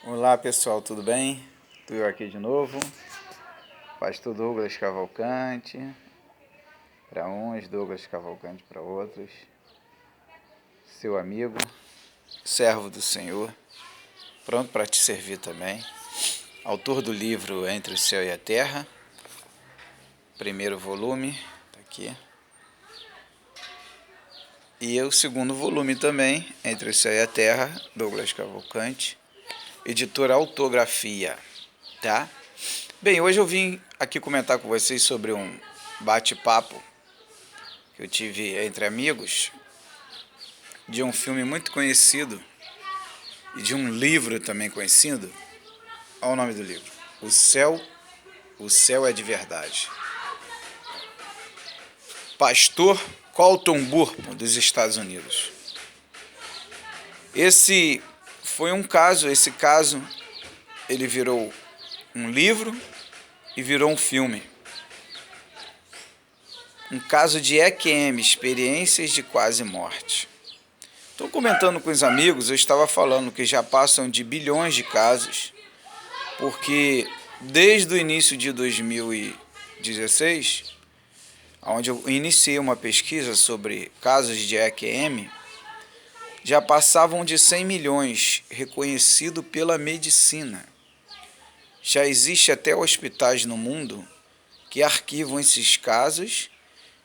Olá pessoal, tudo bem? Estou eu aqui de novo, Pastor Douglas Cavalcante, para uns, Douglas Cavalcante para outros, seu amigo, servo do Senhor, pronto para te servir também, autor do livro Entre o Céu e a Terra, primeiro volume, tá aqui, e o segundo volume também, Entre o Céu e a Terra, Douglas Cavalcante, editora Autografia, tá? Bem, hoje eu vim aqui comentar com vocês sobre um bate-papo que eu tive entre amigos de um filme muito conhecido e de um livro também conhecido. Olha o nome do livro: O Céu é de Verdade. Pastor Colton Burpo, dos Estados Unidos. Esse foi um caso, ele virou um livro e virou um filme. Um caso de EQM, experiências de quase morte. Estou comentando com os amigos, eu estava falando que já passam de bilhões de casos, porque desde o início de 2016, onde eu iniciei uma pesquisa sobre casos de EQM, já passavam de 100 milhões, reconhecido pela medicina. Já existe até hospitais no mundo que arquivam esses casos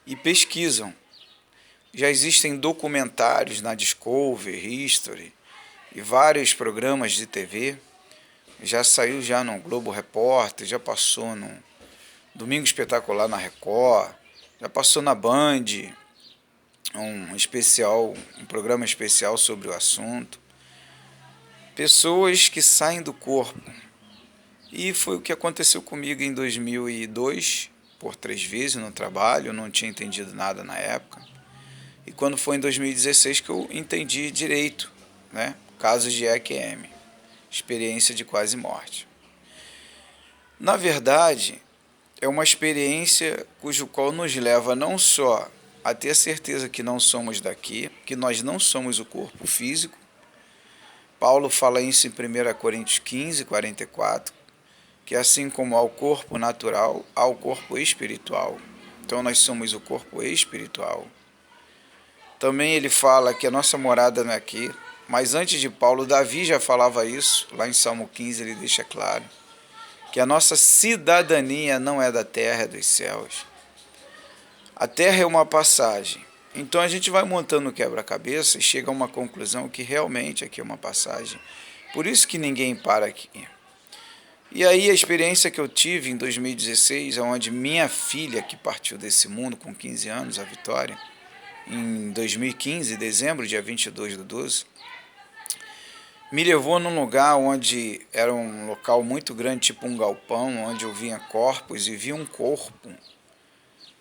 e pesquisam. Já existem documentários na Discovery, History e vários programas de TV. Já saiu já no Globo Repórter, já passou no Domingo Espetacular na Record, já passou na Band, um programa especial sobre o assunto. Pessoas que saem do corpo. E foi o que aconteceu comigo em 2002, por 3 vezes no trabalho, eu não tinha entendido nada na época. E quando foi em 2016 que eu entendi direito, né? Casos de EQM, experiência de quase morte. Na verdade, é uma experiência cujo qual nos leva não só a ter certeza que não somos daqui, que nós não somos o corpo físico. Paulo fala isso em 1 Coríntios 15, 44, que assim como há o corpo natural, há o corpo espiritual. Então nós somos o corpo espiritual. Também ele fala que a nossa morada não é aqui, mas antes de Paulo, Davi já falava isso, lá em Salmo 15 ele deixa claro, que a nossa cidadania não é da terra, é dos céus. A terra é uma passagem. Então a gente vai montando o quebra-cabeça e chega a uma conclusão que realmente aqui é uma passagem. Por isso que ninguém para aqui. E aí a experiência que eu tive em 2016, onde minha filha, que partiu desse mundo com 15 anos, a Vitória, em 2015, dezembro, dia 22/12, me levou num lugar onde era um local muito grande, tipo um galpão, onde eu via corpos e via um corpo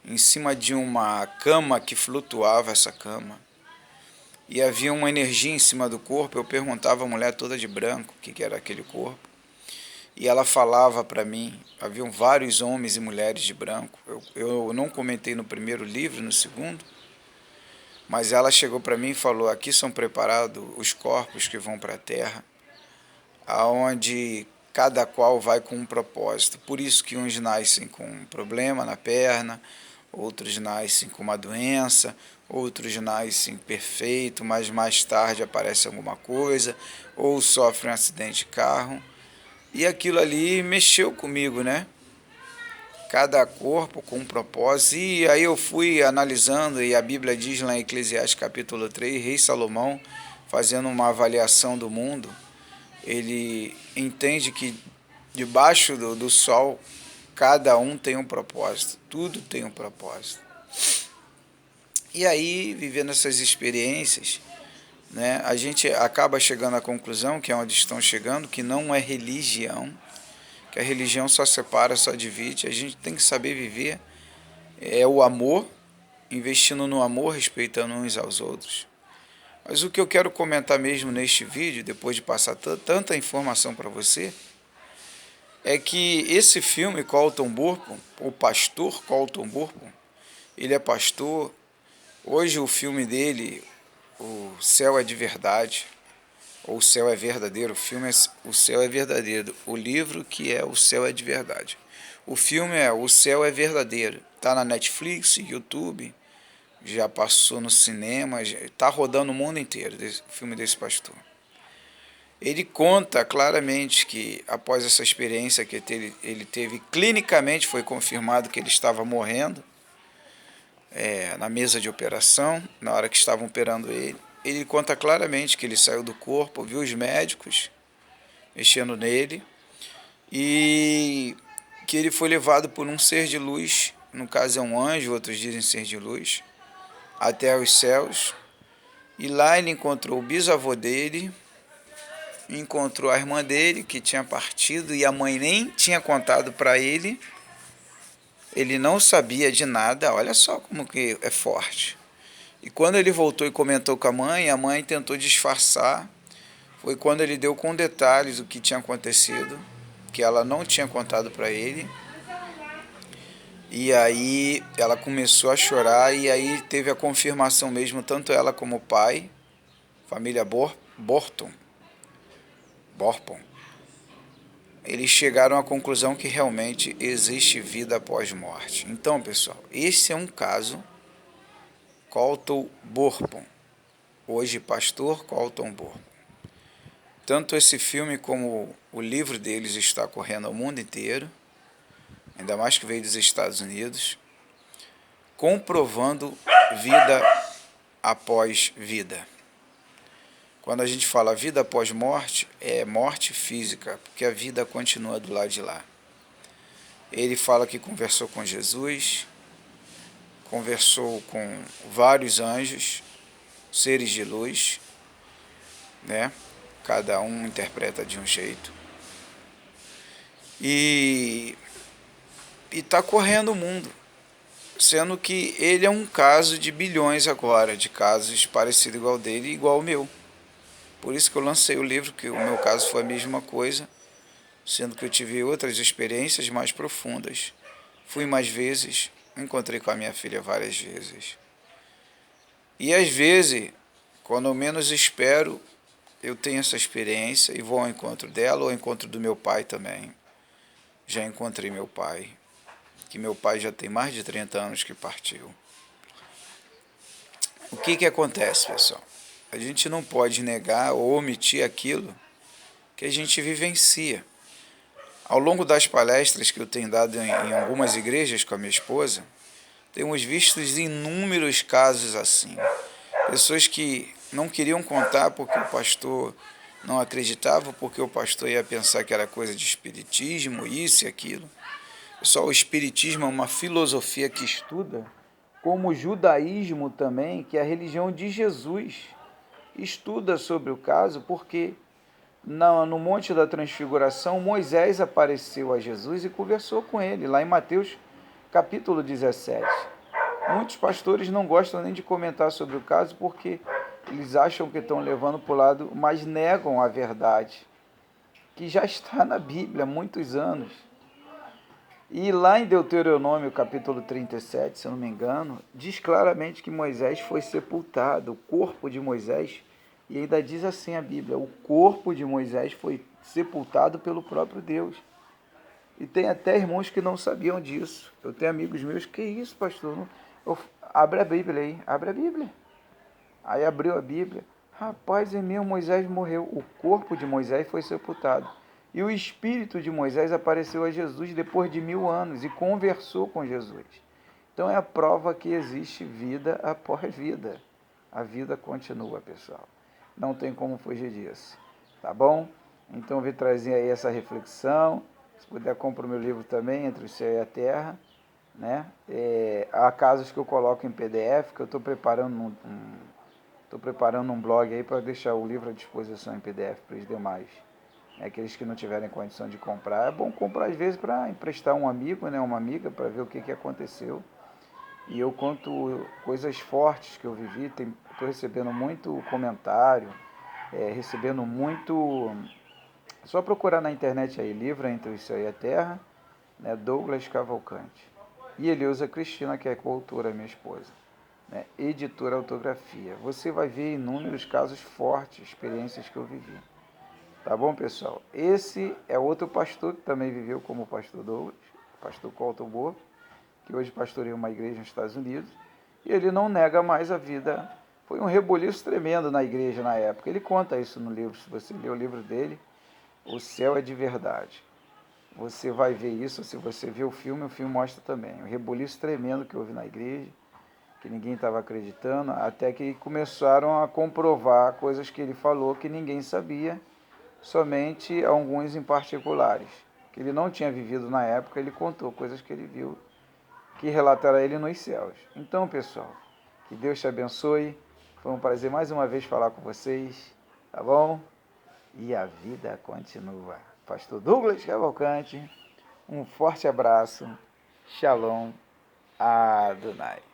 em cima de uma cama que flutuava essa cama. E havia uma energia em cima do corpo. Eu perguntava à mulher toda de branco o que era aquele corpo. E ela falava para mim, haviam vários homens e mulheres de branco. Eu não comentei no primeiro livro, no segundo, mas ela chegou para mim e falou: aqui são preparados os corpos que vão para a terra, aonde cada qual vai com um propósito. Por isso que uns nascem com um problema na perna, outros nascem com uma doença, outros nascem perfeito, mas mais tarde aparece alguma coisa, ou sofrem um acidente de carro. E aquilo ali mexeu comigo, né? Cada corpo com um propósito. E aí eu fui analisando, e a Bíblia diz lá em Eclesiastes capítulo 3, rei Salomão, fazendo uma avaliação do mundo, ele entende que debaixo do sol, cada um tem um propósito, tudo tem um propósito. E aí, vivendo essas experiências, né, a gente acaba chegando à conclusão, que é onde estão chegando, que não é religião, que a religião só separa, só divide. A gente tem que saber viver é o amor, investindo no amor, respeitando uns aos outros. Mas o que eu quero comentar mesmo neste vídeo, depois de passar tanta informação para você, é que esse filme, Colton Burpo, o pastor Colton Burpo, ele é pastor. Hoje o filme dele, O Céu é de Verdade, ou O Céu é Verdadeiro. O filme é O Céu é Verdadeiro. O livro que é O Céu é de Verdade. O filme é O Céu é Verdadeiro. Está na Netflix, YouTube, já passou no cinema, está rodando o mundo inteiro, o filme desse pastor. Ele conta claramente que após essa experiência que ele teve, clinicamente foi confirmado que ele estava morrendo, na mesa de operação, na hora que estavam operando ele. Ele conta claramente que ele saiu do corpo, viu os médicos mexendo nele e que ele foi levado por um ser de luz, no caso é um anjo, outros dizem ser de luz, até os céus. E lá ele encontrou o bisavô dele, encontrou a irmã dele que tinha partido e a mãe nem tinha contado para ele. Ele não sabia de nada, olha só como que é forte. E quando ele voltou e comentou com a mãe tentou disfarçar. Foi quando ele deu com detalhes o que tinha acontecido, que ela não tinha contado para ele. E aí ela começou a chorar e aí teve a confirmação mesmo, tanto ela como o pai, família Borton, eles chegaram à conclusão que realmente existe vida após morte. Então, pessoal, esse é um caso Colton Borpon, hoje pastor Colton Borpon. Tanto esse filme como o livro deles está correndo ao mundo inteiro, ainda mais que veio dos Estados Unidos, comprovando vida após vida. Quando a gente fala vida após morte, é morte física, porque a vida continua do lado de lá. Ele fala que conversou com Jesus, conversou com vários anjos, seres de luz, né? Cada um interpreta de um jeito. E está correndo o mundo, sendo que ele é um caso de bilhões agora, de casos parecidos igual dele e igual ao meu. Por isso que eu lancei o livro, que o meu caso foi a mesma coisa, sendo que eu tive outras experiências mais profundas. Fui mais vezes, encontrei com a minha filha várias vezes. E às vezes, quando eu menos espero, eu tenho essa experiência e vou ao encontro dela ou ao encontro do meu pai também. Já encontrei meu pai, que meu pai já tem mais de 30 anos que partiu. O que acontece, pessoal? A gente não pode negar ou omitir aquilo que a gente vivencia. Ao longo das palestras que eu tenho dado em algumas igrejas com a minha esposa, temos visto inúmeros casos assim. Pessoas que não queriam contar porque o pastor não acreditava, porque o pastor ia pensar que era coisa de espiritismo, isso e aquilo. Pessoal, o espiritismo é uma filosofia que estuda, como o judaísmo também, que é a religião de Jesus. Estuda sobre o caso porque no Monte da Transfiguração, Moisés apareceu a Jesus e conversou com ele, lá em Mateus capítulo 17. Muitos pastores não gostam nem de comentar sobre o caso porque eles acham que estão levando para o lado, mas negam a verdade, que já está na Bíblia há muitos anos. E lá em Deuteronômio capítulo 37, se eu não me engano, diz claramente que Moisés foi sepultado, o corpo de Moisés, e ainda diz assim a Bíblia, o corpo de Moisés foi sepultado pelo próprio Deus. E tem até irmãos que não sabiam disso. Eu tenho amigos meus, que isso, pastor? Abre a Bíblia aí, abre a Bíblia. Aí abriu a Bíblia, rapaz, é mesmo, Moisés morreu, o corpo de Moisés foi sepultado. E o espírito de Moisés apareceu a Jesus depois de 1000 anos e conversou com Jesus. Então é a prova que existe vida após vida. A vida continua, pessoal. Não tem como fugir disso. Tá bom? Então eu vim trazer aí essa reflexão. Se puder, compra o meu livro também, Entre o Céu e a Terra. Né? Há casos que eu coloco em PDF, que eu estou preparando um blog aí para deixar o livro à disposição em PDF para os demais. Aqueles que não tiverem condição de comprar, é bom comprar às vezes para emprestar um amigo, né, uma amiga, para ver o que aconteceu. E eu conto coisas fortes que eu vivi, estou recebendo muito comentário, recebendo muito... Só procurar na internet aí, livro Entre o Céu e a Terra, né, Douglas Cavalcante. E Eleusa Cristina, que é coautora, minha esposa. né? Editora Autografia. Você vai ver inúmeros casos fortes, experiências que eu vivi. Tá bom, pessoal? Esse é outro pastor que também viveu como o pastor Douglas, pastor Colton Boa, que hoje pastoreia uma igreja nos Estados Unidos, e ele não nega mais a vida. Foi um reboliço tremendo na igreja na época. Ele conta isso no livro, se você ler o livro dele, O Céu é de Verdade. Você vai ver isso, se você ver o filme mostra também. O reboliço tremendo que houve na igreja, que ninguém estava acreditando, até que começaram a comprovar coisas que ele falou que ninguém sabia, somente alguns em particulares, que ele não tinha vivido na época. Ele contou coisas que ele viu, que relataram a ele nos céus. Então, pessoal, que Deus te abençoe. Foi um prazer mais uma vez falar com vocês, tá bom? E a vida continua. Pastor Douglas Cavalcante, um forte abraço. Shalom Adonai.